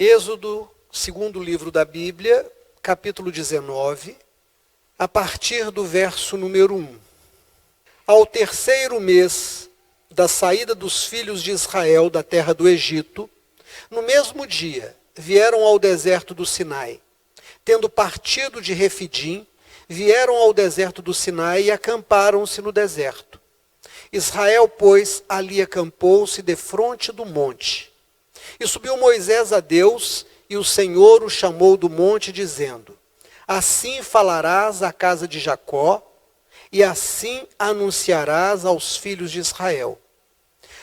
Êxodo, segundo livro da Bíblia, capítulo 19, a partir do verso número 1. Ao terceiro mês da saída dos filhos de Israel da terra do Egito, no mesmo dia vieram ao deserto do Sinai. Tendo partido de Refidim, vieram ao deserto do Sinai e acamparam-se no deserto. Israel, pois, ali acampou-se defronte do monte. E subiu Moisés a Deus, e o Senhor o chamou do monte, dizendo: Assim falarás à casa de Jacó, e assim anunciarás aos filhos de Israel.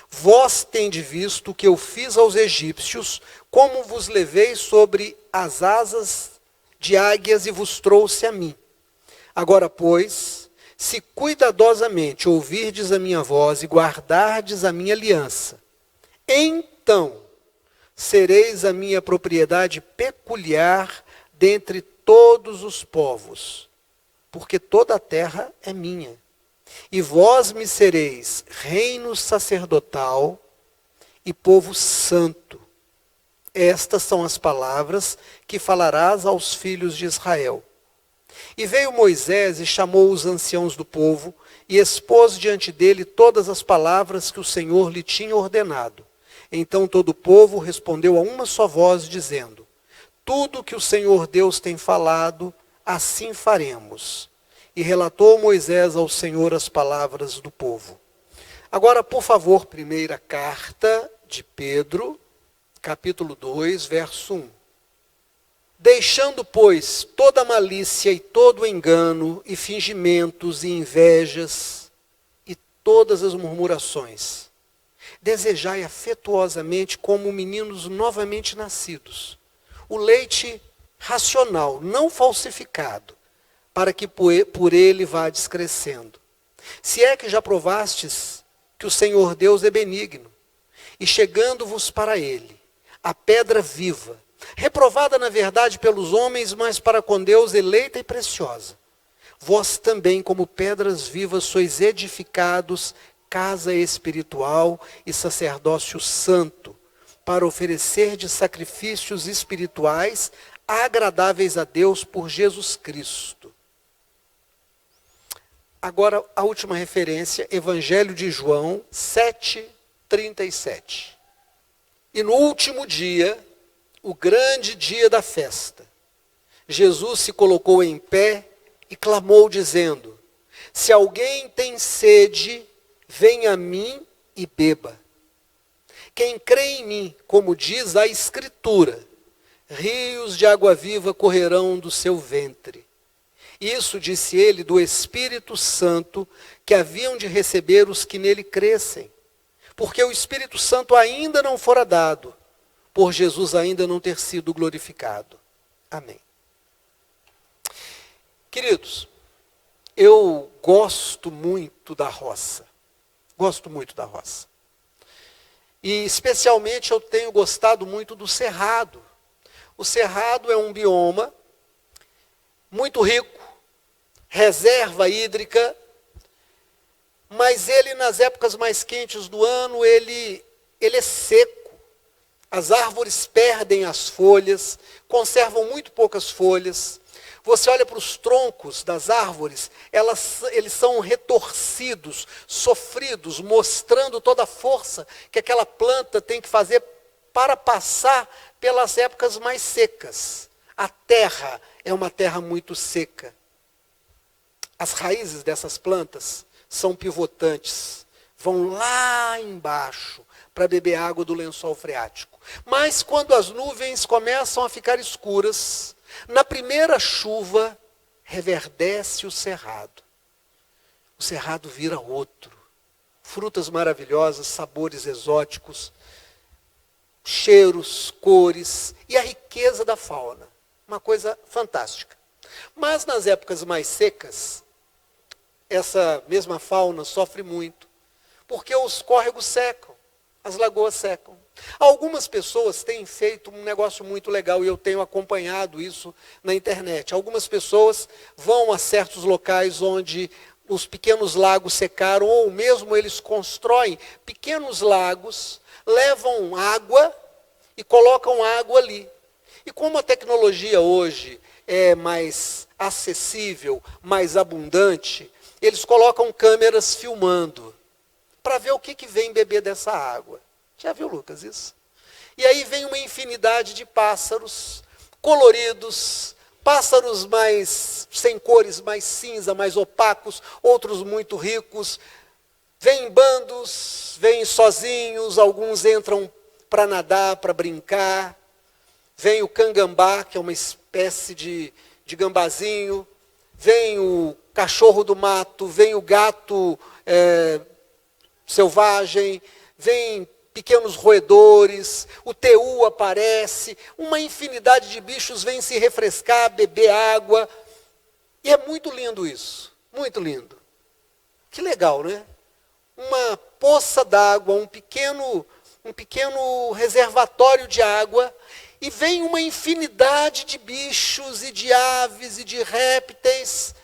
Vós tendes visto o que eu fiz aos egípcios, como vos levei sobre as asas de águias e vos trouxe a mim. Agora, pois, se cuidadosamente ouvirdes a minha voz e guardardes a minha aliança, então sereis a minha propriedade peculiar dentre todos os povos, porque toda a terra é minha. E vós me sereis reino sacerdotal e povo santo. Estas são as palavras que falarás aos filhos de Israel. E veio Moisés e chamou os anciãos do povo, e expôs diante dele todas as palavras que o Senhor lhe tinha ordenado. Então todo o povo respondeu a uma só voz, dizendo: Tudo que o Senhor Deus tem falado, assim faremos. E relatou Moisés ao Senhor as palavras do povo. Agora, por favor, primeira carta de Pedro, capítulo 2, verso 1. Deixando, pois, toda malícia e todo engano, e fingimentos, e invejas, e todas as murmurações, desejai afetuosamente como meninos novamente nascidos, o leite racional, não falsificado, para que por ele vades crescendo. Se é que já provastes que o Senhor Deus é benigno, e chegando-vos para ele, a pedra viva, reprovada na verdade pelos homens, mas para com Deus eleita e preciosa. Vós também, como pedras vivas, sois edificados, casa espiritual e sacerdócio santo, para oferecer de sacrifícios espirituais agradáveis a Deus por Jesus Cristo. Agora, a última referência, Evangelho de João 7:37. E no último dia, o grande dia da festa, Jesus se colocou em pé e clamou, dizendo: Se alguém tem sede, venha a mim e beba. Quem crê em mim, como diz a Escritura, rios de água viva correrão do seu ventre. Isso disse ele do Espírito Santo, que haviam de receber os que nele crescem, porque o Espírito Santo ainda não fora dado, por Jesus ainda não ter sido glorificado. Amém. Queridos, eu gosto muito da roça. Gosto muito da roça. E especialmente eu tenho gostado muito do cerrado. O cerrado é um bioma muito rico, reserva hídrica, mas ele nas épocas mais quentes do ano, ele é seco. As árvores perdem as folhas, conservam muito poucas folhas. Você olha para os troncos das árvores, eles são retorcidos, sofridos, mostrando toda a força que aquela planta tem que fazer para passar pelas épocas mais secas. A terra é uma terra muito seca. As raízes dessas plantas são pivotantes, vão lá embaixo para beber água do lençol freático. Mas quando as nuvens começam a ficar escuras, na primeira chuva, reverdece o cerrado. O cerrado vira outro. Frutas maravilhosas, sabores exóticos, cheiros, cores e a riqueza da fauna. Uma coisa fantástica. Mas nas épocas mais secas, essa mesma fauna sofre muito, porque os córregos secam, as lagoas secam. Algumas pessoas têm feito um negócio muito legal, e eu tenho acompanhado isso na internet. Algumas pessoas vão a certos locais onde os pequenos lagos secaram, ou mesmo eles constroem pequenos lagos, levam água e colocam água ali. E como a tecnologia hoje é mais acessível, mais abundante, eles colocam câmeras filmando para ver o que vem beber dessa água. Já viu, Lucas, isso? E aí vem uma infinidade de pássaros coloridos, pássaros mais sem cores, mais cinza, mais opacos, outros muito ricos. Vêm em bandos, vêm sozinhos, alguns entram para nadar, para brincar. Vem o cangambá, que é uma espécie de gambazinho. Vem o cachorro do mato, vem o gato selvagem, vem pequenos roedores, o teu aparece, uma infinidade de bichos vem se refrescar, beber água. E é muito lindo isso, muito lindo. Que legal, né? Uma poça d'água, um pequeno reservatório de água, e vem uma infinidade de bichos e de aves e de répteis.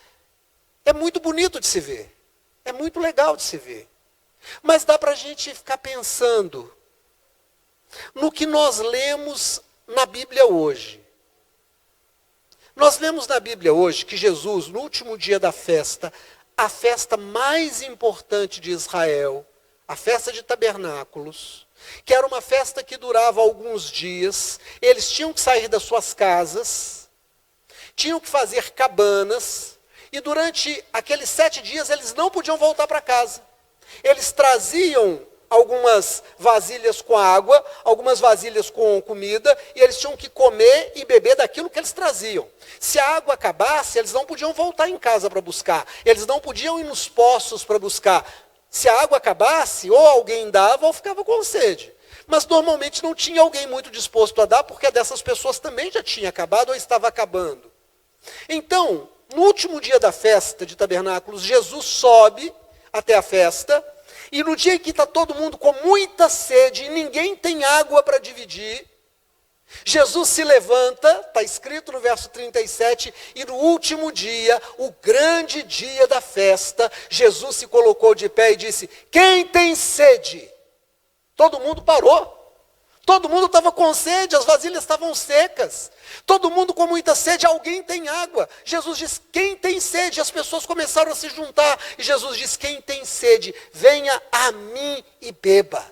É muito bonito de se ver, é muito legal de se ver. Mas dá para a gente ficar pensando no que nós lemos na Bíblia hoje. Nós lemos na Bíblia hoje que Jesus, no último dia da festa, a festa mais importante de Israel, a festa de tabernáculos, que era uma festa que durava alguns dias, eles tinham que sair das suas casas, tinham que fazer cabanas, e durante aqueles 7 dias eles não podiam voltar para casa. Eles traziam algumas vasilhas com água, algumas vasilhas com comida, e eles tinham que comer e beber daquilo que eles traziam. Se a água acabasse, eles não podiam voltar em casa para buscar, eles não podiam ir nos poços para buscar. Se a água acabasse, ou alguém dava ou ficava com sede. Mas normalmente não tinha alguém muito disposto a dar, porque dessas pessoas também já tinha acabado ou estava acabando. Então, no último dia da festa de tabernáculos, Jesus sobe até a festa, e no dia em que está todo mundo com muita sede e ninguém tem água para dividir, Jesus se levanta, está escrito no verso 37, e no último dia, o grande dia da festa, Jesus se colocou de pé e disse: quem tem sede? Todo mundo parou. Todo mundo estava com sede, as vasilhas estavam secas. Todo mundo com muita sede, alguém tem água. Jesus diz: quem tem sede? As pessoas começaram a se juntar. E Jesus diz: quem tem sede, venha a mim e beba.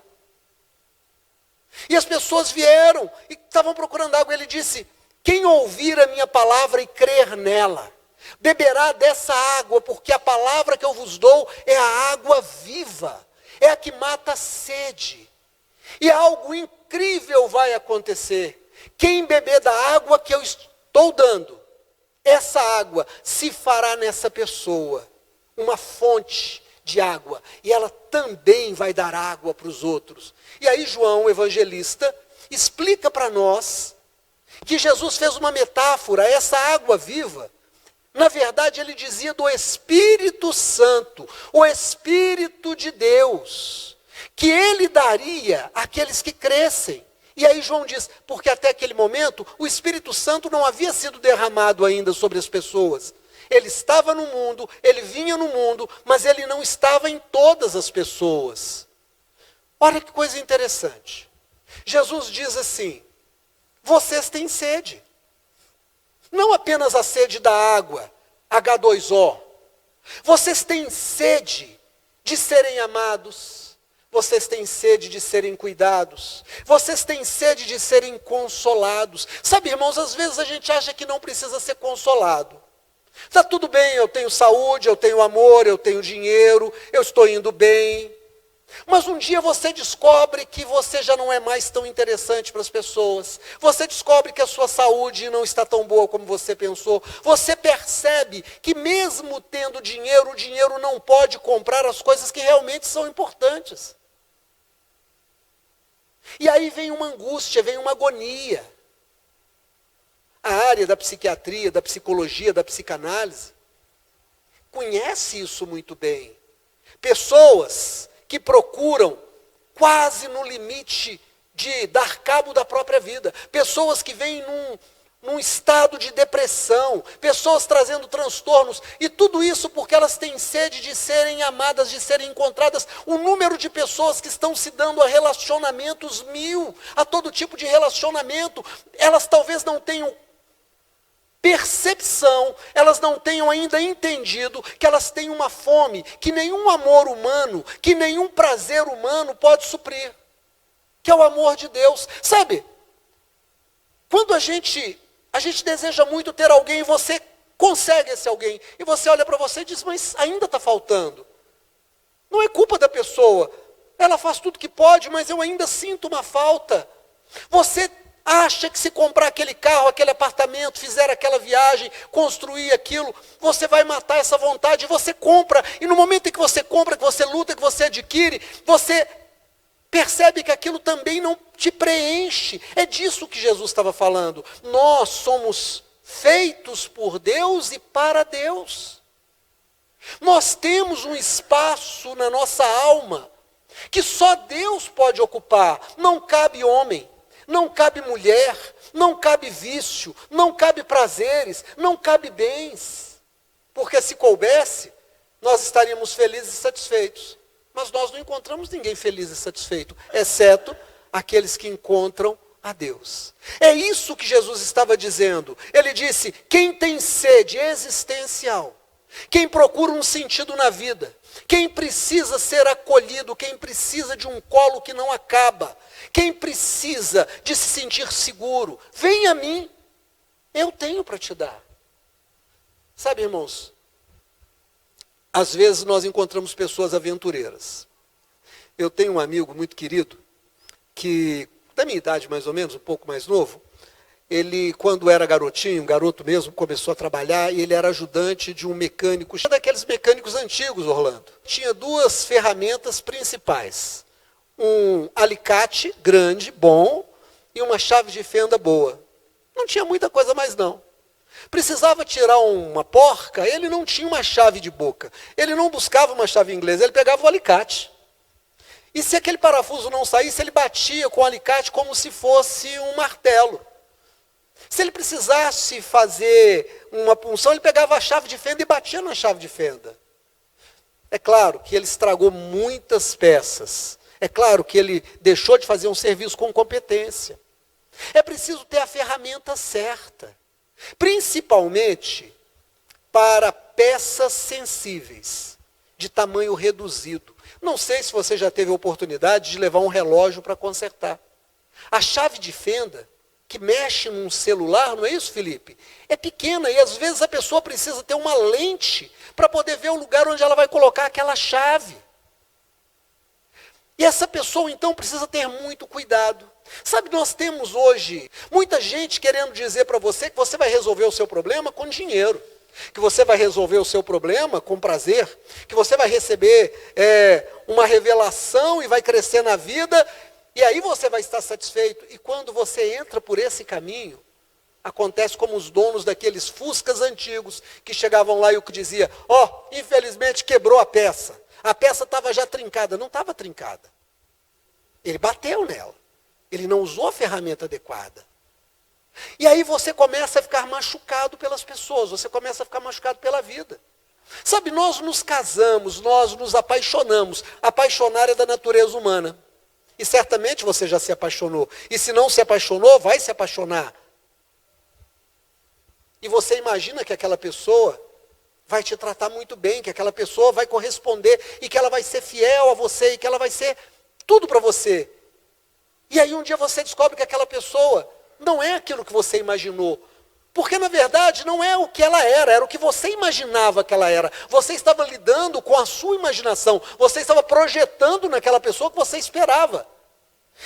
E as pessoas vieram e estavam procurando água. Ele disse: quem ouvir a minha palavra e crer nela, beberá dessa água, porque a palavra que eu vos dou é a água viva, é a que mata a sede. E algo incrível vai acontecer. Quem beber da água que eu estou dando, essa água se fará nessa pessoa uma fonte de água, e ela também vai dar água para os outros. E aí João, o evangelista, explica para nós que Jesus fez uma metáfora, essa água viva. Na verdade, ele dizia do Espírito Santo, o Espírito de Deus, que ele daria àqueles que crescem. E aí João diz, porque até aquele momento, o Espírito Santo não havia sido derramado ainda sobre as pessoas. Ele estava no mundo, ele vinha no mundo, mas ele não estava em todas as pessoas. Olha que coisa interessante. Jesus diz assim: vocês têm sede. Não apenas a sede da água, H2O. Vocês têm sede de serem amados. Vocês têm sede de serem cuidados. Vocês têm sede de serem consolados. Sabe, irmãos, às vezes a gente acha que não precisa ser consolado. Está tudo bem, eu tenho saúde, eu tenho amor, eu tenho dinheiro, eu estou indo bem. Mas um dia você descobre que você já não é mais tão interessante para as pessoas. Você descobre que a sua saúde não está tão boa como você pensou. Você percebe que mesmo tendo dinheiro, o dinheiro não pode comprar as coisas que realmente são importantes. E aí vem uma angústia, vem uma agonia. A área da psiquiatria, da psicologia, da psicanálise conhece isso muito bem. Pessoas que procuram quase no limite de dar cabo da própria vida. Pessoas que vêm num estado de depressão, pessoas trazendo transtornos, e tudo isso porque elas têm sede de serem amadas, de serem encontradas. O número de pessoas que estão se dando a relacionamentos mil, a todo tipo de relacionamento, elas talvez não tenham percepção, elas não tenham ainda entendido que elas têm uma fome que nenhum amor humano, que nenhum prazer humano pode suprir, que é o amor de Deus. Sabe, quando a gente deseja muito ter alguém, e você consegue esse alguém, e você olha para você e diz, mas ainda está faltando. Não é culpa da pessoa, ela faz tudo que pode, mas eu ainda sinto uma falta. Você acha que se comprar aquele carro, aquele apartamento, fizer aquela viagem, construir aquilo, você vai matar essa vontade, e você compra, e no momento em que você compra, que você luta, que você adquire, você percebe que aquilo também não te preenche. É disso que Jesus estava falando. Nós somos feitos por Deus e para Deus. Nós temos um espaço na nossa alma que só Deus pode ocupar. Não cabe homem, não cabe mulher, não cabe vício, não cabe prazeres, não cabe bens. Porque se coubesse, nós estaríamos felizes e satisfeitos. Mas nós não encontramos ninguém feliz e satisfeito, exceto aqueles que encontram a Deus. É isso que Jesus estava dizendo. Ele disse, quem tem sede existencial, quem procura um sentido na vida, quem precisa ser acolhido, quem precisa de um colo que não acaba, quem precisa de se sentir seguro, vem a mim, eu tenho para te dar. Sabe, irmãos, às vezes nós encontramos pessoas aventureiras. Eu tenho um amigo muito querido, que, da minha idade mais ou menos, um pouco mais novo, ele, quando era garotinho, um garoto mesmo, começou a trabalhar, e ele era ajudante de um mecânico, daqueles mecânicos antigos, Orlando. Tinha duas ferramentas principais, um alicate grande, bom, e uma chave de fenda boa. Não tinha muita coisa mais não. Precisava tirar uma porca, ele não tinha uma chave de boca. Ele não buscava uma chave inglesa, ele pegava o alicate. E se aquele parafuso não saísse, ele batia com o alicate como se fosse um martelo. Se ele precisasse fazer uma punção, ele pegava a chave de fenda e batia na chave de fenda. É claro que ele estragou muitas peças. É claro que ele deixou de fazer um serviço com competência. É preciso ter a ferramenta certa. Principalmente para peças sensíveis, de tamanho reduzido. Não sei se você já teve a oportunidade de levar um relógio para consertar. A chave de fenda, que mexe num celular, não é isso, Felipe? É pequena e às vezes a pessoa precisa ter uma lente para poder ver o lugar onde ela vai colocar aquela chave. E essa pessoa então precisa ter muito cuidado. Sabe, nós temos hoje muita gente querendo dizer para você que você vai resolver o seu problema com dinheiro, que você vai resolver o seu problema com prazer, que você vai receber uma revelação e vai crescer na vida, e aí você vai estar satisfeito. E quando você entra por esse caminho, acontece como os donos daqueles Fuscas antigos, que chegavam lá e o que dizia, infelizmente quebrou a peça estava já trincada. Não estava trincada, ele bateu nela. Ele não usou a ferramenta adequada. E aí você começa a ficar machucado pelas pessoas, você começa a ficar machucado pela vida. Sabe, nós nos casamos, nós nos apaixonamos. Apaixonar é da natureza humana. E certamente você já se apaixonou. E se não se apaixonou, vai se apaixonar. E você imagina que aquela pessoa vai te tratar muito bem, que aquela pessoa vai corresponder, e que ela vai ser fiel a você, e que ela vai ser tudo para você. E aí um dia você descobre que aquela pessoa não é aquilo que você imaginou. Porque na verdade não é o que ela era o que você imaginava que ela era. Você estava lidando com a sua imaginação, você estava projetando naquela pessoa que você esperava.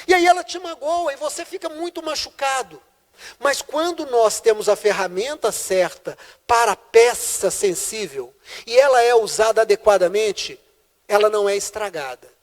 E aí ela te magoa e você fica muito machucado. Mas quando nós temos a ferramenta certa para a peça sensível, e ela é usada adequadamente, ela não é estragada.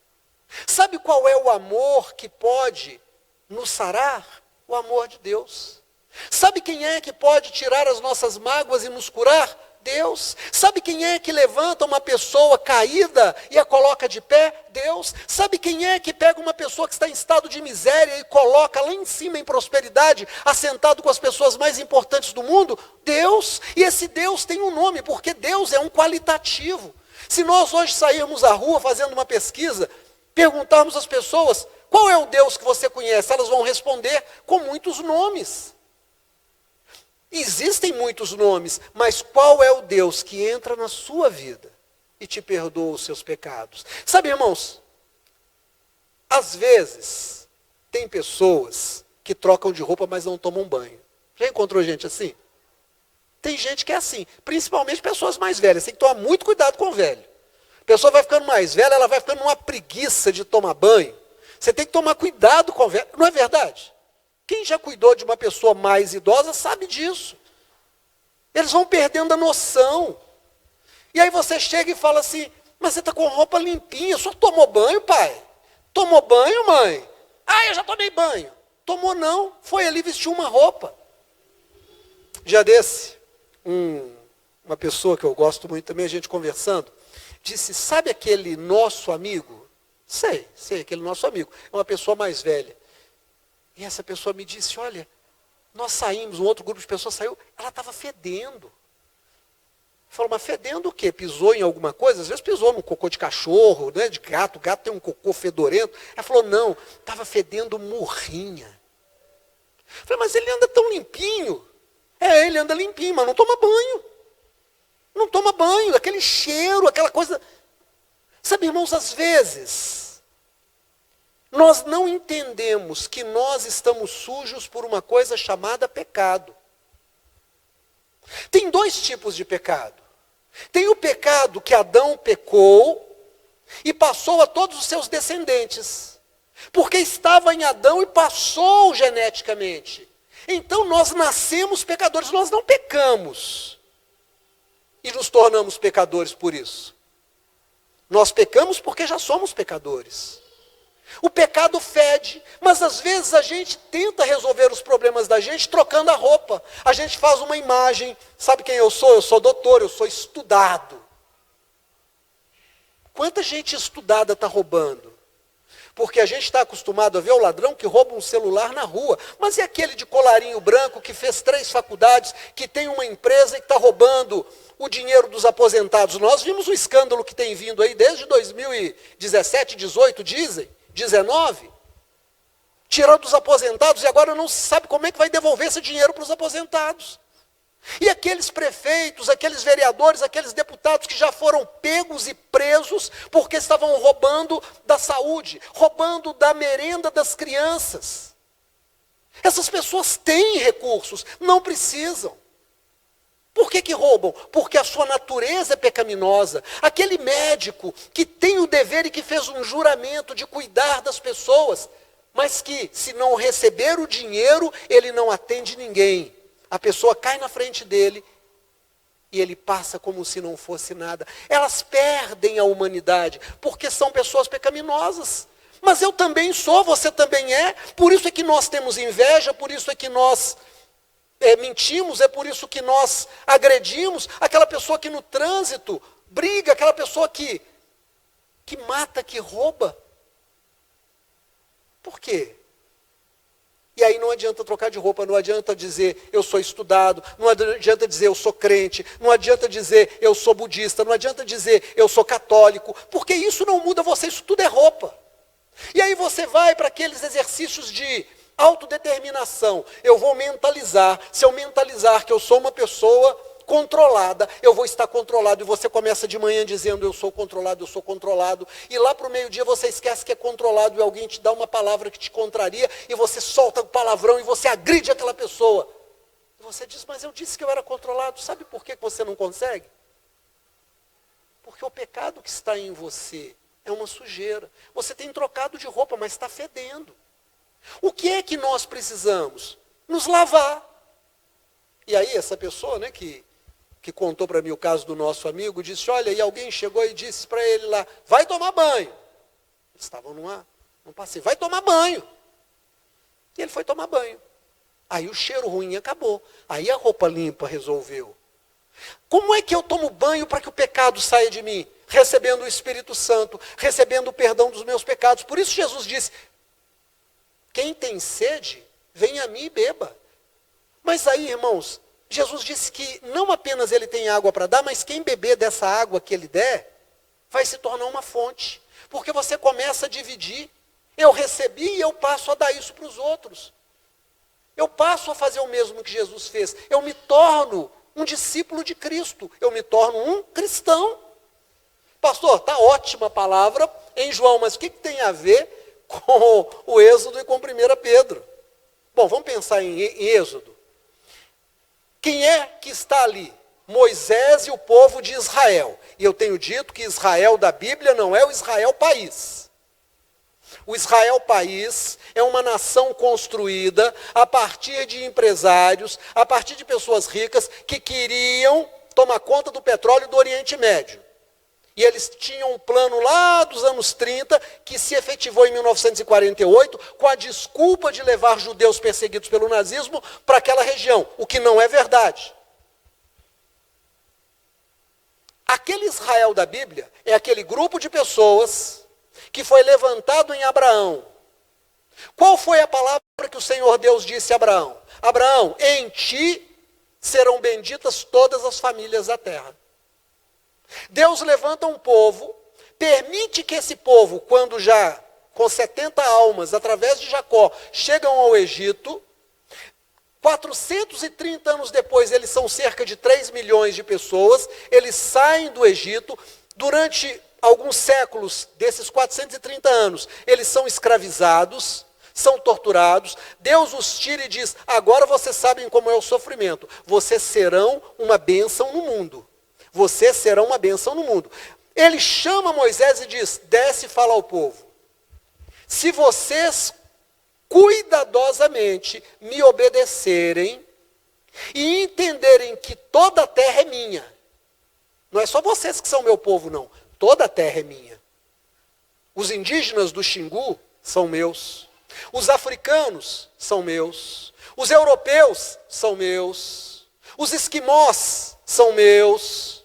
Sabe qual é o amor que pode nos sarar? O amor de Deus. Sabe quem é que pode tirar as nossas mágoas e nos curar? Deus. Sabe quem é que levanta uma pessoa caída e a coloca de pé? Deus. Sabe quem é que pega uma pessoa que está em estado de miséria e coloca lá em cima em prosperidade, assentado com as pessoas mais importantes do mundo? Deus. E esse Deus tem um nome, porque Deus é um qualitativo. Se nós hoje sairmos à rua fazendo uma pesquisa, perguntarmos às pessoas, qual é o Deus que você conhece? Elas vão responder com muitos nomes. Existem muitos nomes, mas qual é o Deus que entra na sua vida e te perdoa os seus pecados? Sabe, irmãos, às vezes tem pessoas que trocam de roupa, mas não tomam banho. Já encontrou gente assim? Tem gente que é assim, principalmente pessoas mais velhas. Tem que tomar muito cuidado com o velho. A pessoa vai ficando mais velha, ela vai ficando numa preguiça de tomar banho. Você tem que tomar cuidado com o velho, não é verdade? Quem já cuidou de uma pessoa mais idosa sabe disso. Eles vão perdendo a noção. E aí você chega e fala assim, mas você está com roupa limpinha, só tomou banho, pai? Tomou banho, mãe? Ah, eu já tomei banho. Tomou não, foi ali vestir uma roupa. Já desse, uma pessoa que eu gosto muito também, a gente conversando, disse, sabe aquele nosso amigo? Sei, aquele nosso amigo. É uma pessoa mais velha. E essa pessoa me disse, olha, nós saímos, um outro grupo de pessoas saiu, ela estava fedendo. Falou, mas fedendo o quê? Pisou em alguma coisa? Às vezes pisou num cocô de cachorro, né, de gato, o gato tem um cocô fedorento. Ela falou, não, estava fedendo murrinha. Falei, mas ele anda tão limpinho. É, ele anda limpinho, mas não toma banho. Não toma banho, aquele cheiro, aquela coisa. Sabe, irmãos, às vezes nós não entendemos que nós estamos sujos por uma coisa chamada pecado. Tem dois tipos de pecado. Tem o pecado que Adão pecou e passou a todos os seus descendentes. Porque estava em Adão e passou geneticamente. Então nós nascemos pecadores, nós não pecamos. E nos tornamos pecadores por isso. Nós pecamos porque já somos pecadores. O pecado fede, mas às vezes a gente tenta resolver os problemas da gente trocando a roupa. A gente faz uma imagem, sabe quem eu sou? Eu sou doutor, eu sou estudado. Quanta gente estudada está roubando? Porque a gente está acostumado a ver o ladrão que rouba um celular na rua. Mas e aquele de colarinho branco que fez 3 faculdades, que tem uma empresa e que está roubando o dinheiro dos aposentados? Nós vimos o escândalo que tem vindo aí desde 2017, 18, dizem. 19, tirou dos aposentados e agora não se sabe como é que vai devolver esse dinheiro para os aposentados. E aqueles prefeitos, aqueles vereadores, aqueles deputados que já foram pegos e presos porque estavam roubando da saúde, roubando da merenda das crianças. Essas pessoas têm recursos, não precisam. Por que roubam? Porque a sua natureza é pecaminosa. Aquele médico que tem o dever e que fez um juramento de cuidar das pessoas, mas que se não receber o dinheiro, ele não atende ninguém. A pessoa cai na frente dele e ele passa como se não fosse nada. Elas perdem a humanidade porque são pessoas pecaminosas. Mas eu também sou, você também é. Por isso é que nós temos inveja, por isso é que nós mentimos, é por isso que nós agredimos aquela pessoa que no trânsito briga, aquela pessoa que mata, que rouba. Por quê? E aí não adianta trocar de roupa, não adianta dizer eu sou estudado, não adianta dizer eu sou crente, não adianta dizer eu sou budista, não adianta dizer eu sou católico, porque isso não muda você, isso tudo é roupa. E aí você vai para aqueles exercícios de autodeterminação. Eu vou mentalizar. Se eu mentalizar que eu sou uma pessoa controlada, eu vou estar controlado. E você começa de manhã dizendo eu sou controlado. E lá para o meio-dia você esquece que é controlado e alguém te dá uma palavra que te contraria e você solta o palavrão e você agride aquela pessoa. E você diz, mas eu disse que eu era controlado. Sabe por que você não consegue? Porque o pecado que está em você é uma sujeira. Você tem trocado de roupa, mas está fedendo. O que é que nós precisamos? Nos lavar. E aí essa pessoa, né, que contou para mim o caso do nosso amigo, disse, olha, e alguém chegou e disse para ele lá, vai tomar banho. Eles estavam num passeio, vai tomar banho. E ele foi tomar banho. Aí o cheiro ruim acabou. Aí a roupa limpa resolveu. Como é que eu tomo banho para que o pecado saia de mim? Recebendo o Espírito Santo, recebendo o perdão dos meus pecados. Por isso Jesus disse, quem tem sede, venha a mim e beba. Mas aí, irmãos, Jesus disse que não apenas ele tem água para dar, mas quem beber dessa água que ele der, vai se tornar uma fonte. Porque você começa a dividir. Eu recebi e eu passo a dar isso para os outros. Eu passo a fazer o mesmo que Jesus fez. Eu me torno um discípulo de Cristo. Eu me torno um cristão. Pastor, está ótima a palavra em João, mas o que tem a ver com o Êxodo e com 1 Pedro? Bom, vamos pensar em Êxodo. Quem é que está ali? Moisés e o povo de Israel. E eu tenho dito que Israel da Bíblia não é o Israel país. O Israel país é uma nação construída a partir de empresários, a partir de pessoas ricas que queriam tomar conta do petróleo do Oriente Médio. E eles tinham um plano lá dos anos 30, que se efetivou em 1948, com a desculpa de levar judeus perseguidos pelo nazismo para aquela região, o que não é verdade. Aquele Israel da Bíblia é aquele grupo de pessoas que foi levantado em Abraão. Qual foi a palavra que o Senhor Deus disse a Abraão? Abraão, em ti serão benditas todas as famílias da terra. Deus levanta um povo, permite que esse povo, quando já com 70 almas, através de Jacó, chegam ao Egito, 430 anos depois, eles são cerca de 3 milhões de pessoas, eles saem do Egito, durante alguns séculos, desses 430 anos, eles são escravizados, são torturados, Deus os tira e diz, agora vocês sabem como é o sofrimento, vocês serão uma bênção no mundo. Vocês serão uma bênção no mundo. Ele chama Moisés e diz, desce e fala ao povo. Se vocês cuidadosamente me obedecerem e entenderem que toda a terra é minha. Não é só vocês que são meu povo, não. Toda a terra é minha. Os indígenas do Xingu são meus. Os africanos são meus. Os europeus são meus. Os esquimós são meus.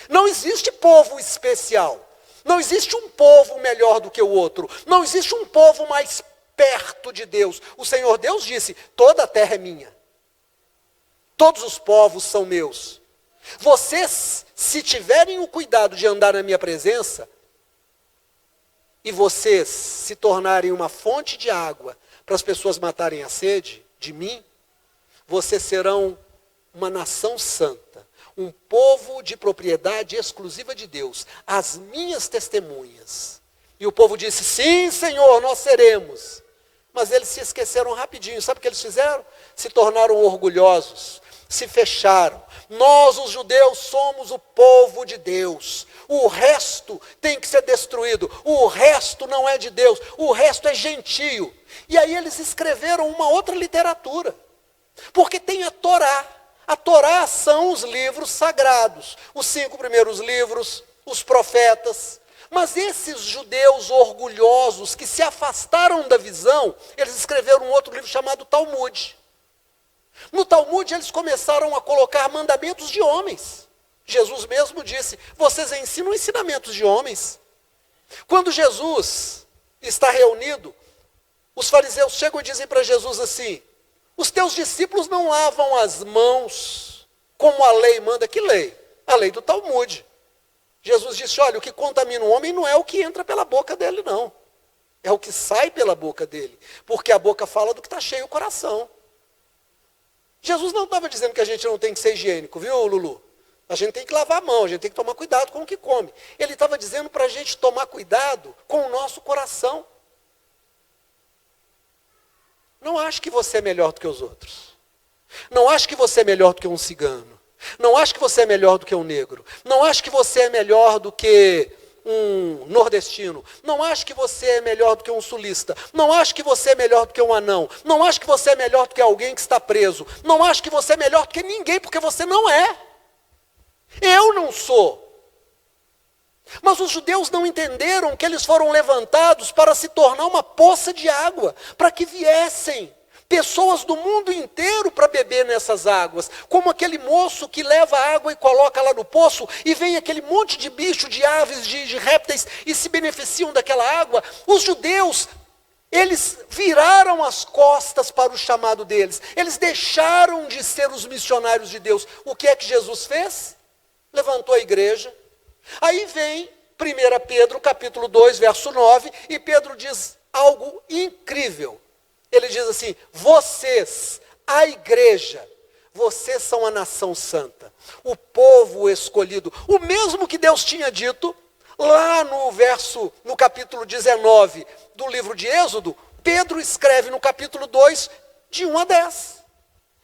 Não existe povo especial. Não existe um povo melhor do que o outro. Não existe um povo mais perto de Deus. O Senhor Deus disse, toda a terra é minha. Todos os povos são meus. Vocês, se tiverem o cuidado de andar na minha presença, e vocês se tornarem uma fonte de água para as pessoas matarem a sede de mim, vocês serão uma nação santa, um povo de propriedade exclusiva de Deus, as minhas testemunhas. E o povo disse, sim, Senhor, nós seremos. Mas eles se esqueceram rapidinho. Sabe o que eles fizeram? Se tornaram orgulhosos, se fecharam. Nós, os judeus, somos o povo de Deus. O resto tem que ser destruído. O resto não é de Deus. O resto é gentio. E aí eles escreveram uma outra literatura. Porque tem a Torá. A Torá são os livros sagrados. Os 5 primeiros livros, os profetas. Mas esses judeus orgulhosos que se afastaram da visão, eles escreveram um outro livro chamado Talmud. No Talmud eles começaram a colocar mandamentos de homens. Jesus mesmo disse, vocês ensinam ensinamentos de homens. Quando Jesus está reunido, os fariseus chegam e dizem para Jesus assim, os teus discípulos não lavam as mãos como a lei manda. Que lei? A lei do Talmud. Jesus disse, olha, o que contamina o homem não é o que entra pela boca dele, não. É o que sai pela boca dele. Porque a boca fala do que está cheio o coração. Jesus não estava dizendo que a gente não tem que ser higiênico, viu, Lulu? A gente tem que lavar a mão, a gente tem que tomar cuidado com o que come. Ele estava dizendo para a gente tomar cuidado com o nosso coração. Não ache que você é melhor do que os outros. Não ache que você é melhor do que um cigano. Não ache que você é melhor do que um negro. Não ache que você é melhor do que um nordestino. Não ache que você é melhor do que um sulista. Não ache que você é melhor do que um anão. Não ache que você é melhor do que alguém que está preso. Não ache que você é melhor do que ninguém, porque você não é. Eu não sou. Mas os judeus não entenderam que eles foram levantados para se tornar uma poça de água, para que viessem pessoas do mundo inteiro para beber nessas águas, como aquele moço que leva a água e coloca lá no poço, e vem aquele monte de bicho, de aves, de répteis, e se beneficiam daquela água. Os judeus, eles viraram as costas para o chamado deles, eles deixaram de ser os missionários de Deus. O que é que Jesus fez? Levantou a igreja. Aí vem 1 Pedro, capítulo 2, verso 9, e Pedro diz algo incrível. Ele diz assim: vocês, a igreja, vocês são a nação santa, o povo escolhido. O mesmo que Deus tinha dito lá no capítulo 19 do livro de Êxodo, Pedro escreve no capítulo 2, de 1 a 10.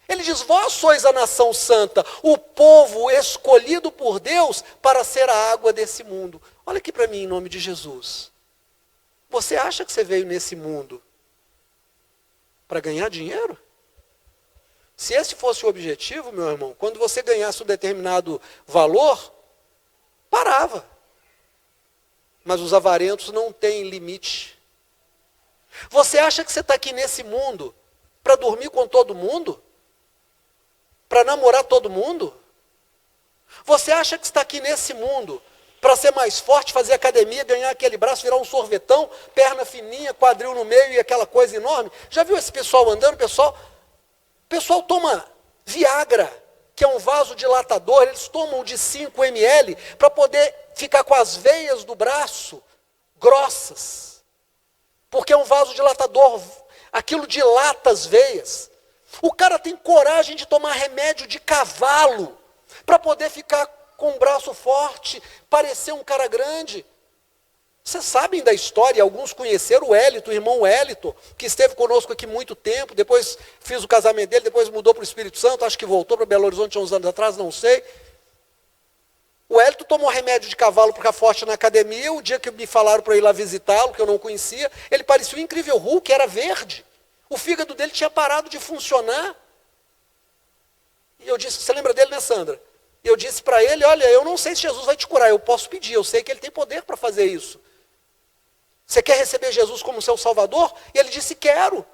Ele diz: vós sois a nação santa, o povo escolhido por Deus para ser a água desse mundo. Olha aqui para mim, em nome de Jesus. Você acha que você veio nesse mundo para ganhar dinheiro? Se esse fosse o objetivo, meu irmão, quando você ganhasse um determinado valor, parava. Mas os avarentos não têm limite. Você acha que você está aqui nesse mundo para dormir com todo mundo? Para namorar todo mundo? Você acha que está aqui nesse mundo para ser mais forte, fazer academia, ganhar aquele braço, virar um sorvetão, perna fininha, quadril no meio e aquela coisa enorme? Já viu esse pessoal andando? Pessoal toma Viagra, que é um vasodilatador, eles tomam de 5 ml para poder ficar com as veias do braço grossas. Porque é um vasodilatador, aquilo dilata as veias. O cara tem coragem de tomar remédio de cavalo para poder ficar com um braço forte, parecer um cara grande. Vocês sabem da história, alguns conheceram o Hélito, o irmão Hélito, que esteve conosco aqui muito tempo, depois fiz o casamento dele, depois mudou para o Espírito Santo, acho que voltou para Belo Horizonte há uns anos atrás, não sei. O Hélito tomou remédio de cavalo para ficar forte na academia. O dia que me falaram para ir lá visitá-lo, que eu não conhecia, ele parecia um incrível Hulk, era verde. O fígado dele tinha parado de funcionar. E eu disse: você lembra dele, né, Sandra? E eu disse para ele: olha, eu não sei se Jesus vai te curar, eu posso pedir, eu sei que ele tem poder para fazer isso. Você quer receber Jesus como seu Salvador? E ele disse: quero.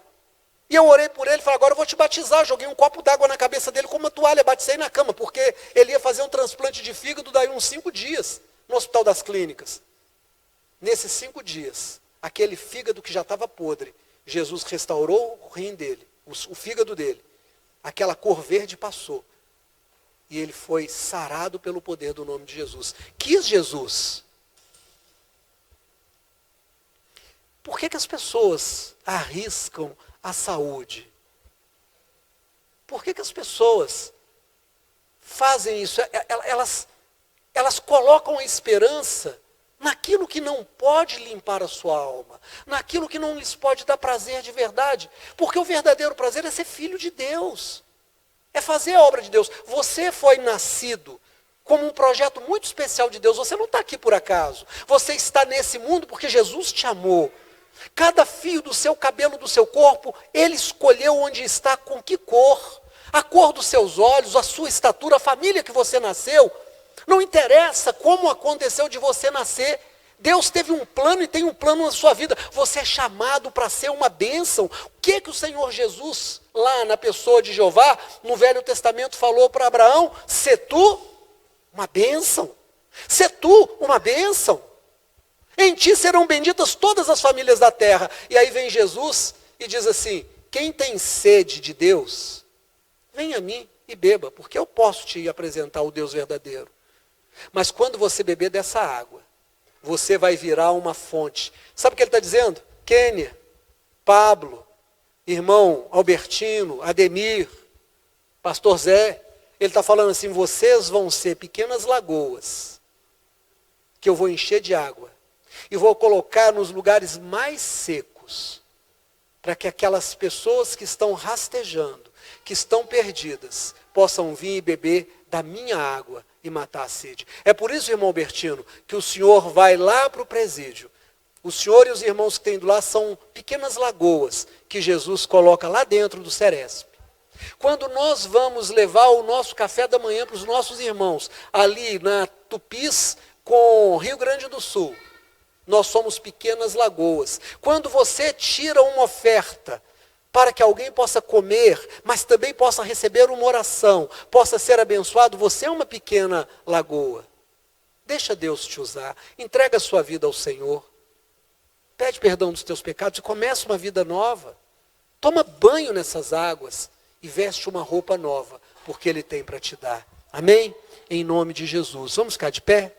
E eu orei por ele, falei: agora eu vou te batizar. Joguei um copo d'água na cabeça dele com uma toalha, batizei na cama, porque ele ia fazer um transplante de fígado daí uns 5 dias, no Hospital das Clínicas. Nesses 5 dias, aquele fígado que já estava podre, Jesus restaurou o rim dele, o fígado dele. Aquela cor verde passou. E ele foi sarado pelo poder do nome de Jesus. Quis Jesus. Por que as pessoas arriscam a saúde? Por que as pessoas fazem isso? Elas colocam a esperança naquilo que não pode limpar a sua alma, naquilo que não lhes pode dar prazer de verdade. Porque o verdadeiro prazer é ser filho de Deus, é fazer a obra de Deus. Você foi nascido como um projeto muito especial de Deus. Você não está aqui por acaso. Você está nesse mundo porque Jesus te amou. Cada fio do seu cabelo, do seu corpo, Ele escolheu onde está, com que cor. A cor dos seus olhos, a sua estatura, a família que você nasceu. Não interessa como aconteceu de você nascer. Deus teve um plano e tem um plano na sua vida. Você é chamado para ser uma bênção. O que o Senhor Jesus, lá na pessoa de Jeová, no Velho Testamento, falou para Abraão? Sê tu uma bênção. Sê tu uma bênção. Em ti serão benditas todas as famílias da terra. E aí vem Jesus e diz assim: quem tem sede de Deus, vem a mim e beba, porque eu posso te apresentar o Deus verdadeiro. Mas quando você beber dessa água, você vai virar uma fonte. Sabe o que ele está dizendo? Kênia, Pablo, irmão Albertino, Ademir, pastor Zé, ele está falando assim: vocês vão ser pequenas lagoas, que eu vou encher de água, e vou colocar nos lugares mais secos, para que aquelas pessoas que estão rastejando, que estão perdidas, possam vir e beber da minha água e matar a sede. É por isso, irmão Albertino, que o senhor vai lá para o presídio. O senhor e os irmãos que tem ido lá são pequenas lagoas que Jesus coloca lá dentro do Ceresp. Quando nós vamos levar o nosso café da manhã para os nossos irmãos, ali na Tupis com Rio Grande do Sul, nós somos pequenas lagoas. Quando você tira uma oferta para que alguém possa comer, mas também possa receber uma oração, possa ser abençoado. Você é uma pequena lagoa. Deixa Deus te usar. Entrega a sua vida ao Senhor. Pede perdão dos teus pecados e começa uma vida nova. Toma banho nessas águas e veste uma roupa nova, porque Ele tem para te dar. Amém? Em nome de Jesus. Vamos ficar de pé?